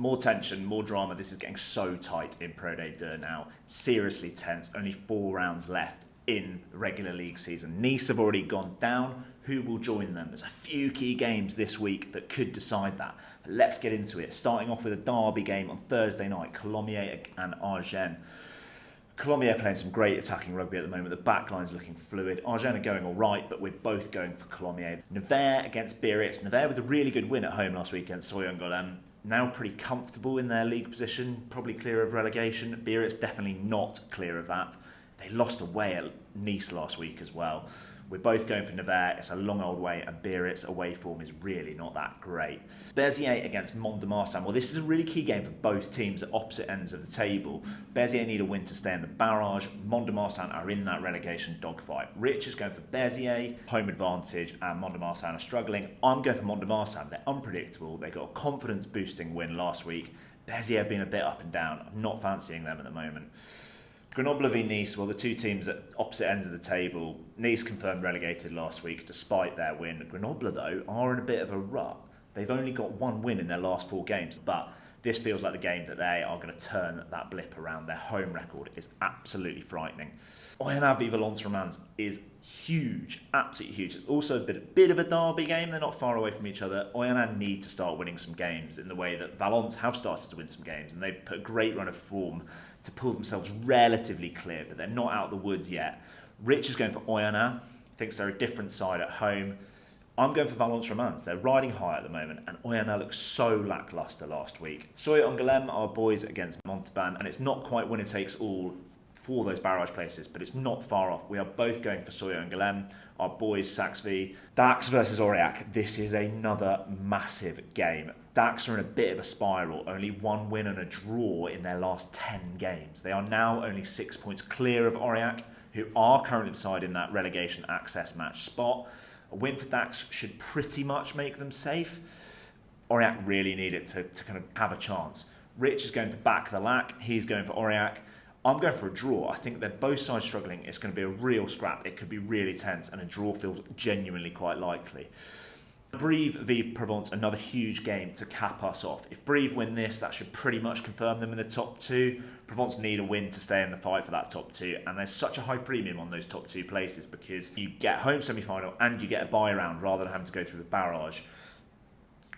More tension, more drama. This is getting so tight in Pro D2 now. Seriously tense. Only 4 rounds left in the regular league season. Nice have already gone down. Who will join them? There's a few key games this week that could decide that. But let's get into it. Starting off with a derby game on Thursday night. Colomiers and Agen. Colomiers playing some great attacking rugby at the moment. The backline's looking fluid. Agen are going all right, but we're both going for Colomiers. Nevers against Biarritz. Nevers with a really good win at home last week against Oyonnax. Now pretty comfortable in their league position, probably clear of relegation. Biarritz definitely not clear of that. They lost away at Nice last week as well. We're both going for Nevers. It's a long old way, and Biarritz away form is really not that great. Béziers against Montauban. Well, this is a really key game for both teams at opposite ends of the table. Béziers need a win to stay in the barrage. Montauban are in that relegation dogfight. Rich is going for Béziers, home advantage, and Montauban are struggling. I'm going for Montauban. They're unpredictable. They got a confidence-boosting win last week. Béziers have been a bit up and down. I'm not fancying them at the moment. Grenoble v Nice, well, the two teams at opposite ends of the table. Nice confirmed relegated last week despite their win. Grenoble, though, are in a bit of a rut. They've only got 1 win in their last 4 games, but this feels like the game that they are going to turn that blip around. Their home record is absolutely frightening. Oyonnax v Valence is huge, absolutely huge. It's also a bit of a derby game. They're not far away from each other. Oyonnax need to start winning some games in the way that Valence have started to win some games, and they've put a great run of form to pull themselves relatively clear, but they're not out of the woods yet. Rich is going for Oyonnax. Thinks they're a different side at home. I'm going for Valence. They're riding high at the moment, and Oyonnax looks so lacklustre last week. Soye-Angoulême are boys against Montauban, and it's not quite winner takes all for those barrage places, but it's not far off. We are both going for Soye-Angoulême. Our boys, SAXV. Dax versus Aurillac. This is another massive game. Dax are in a bit of a spiral, only 1 win and a draw in their last 10 games. They are now only 6 points clear of Aurillac, who are currently deciding that relegation access match spot. A win for Dax should pretty much make them safe. Aurillac really need it to kind of have a chance. Rich is going to back the lack. He's going for Aurillac. I'm going for a draw. I think they're both sides struggling. It's going to be a real scrap. It could be really tense, and a draw feels genuinely quite likely. Brive v Provence, another huge game to cap us off. If Brive win this, that should pretty much confirm them in the top 2. Provence need a win to stay in the fight for that top 2, and there's such a high premium on those top 2 places because you get home semi-final and you get a bye round rather than having to go through the barrage.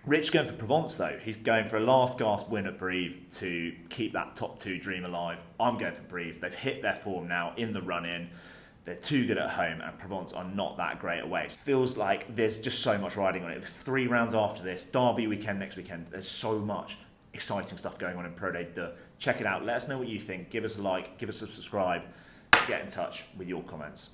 Rich going for Provence though. He's going for a last gasp win at Brive to keep that top 2 dream alive. I'm going for Brive. They've hit their form now in the run-in. They're too good at home, and Provence are not that great away. It feels like there's just so much riding on it. 3 rounds after this, derby weekend next weekend, there's so much exciting stuff going on in Pro D2. Check it out. Let us know what you think. Give us a like, give us a subscribe. Get in touch with your comments.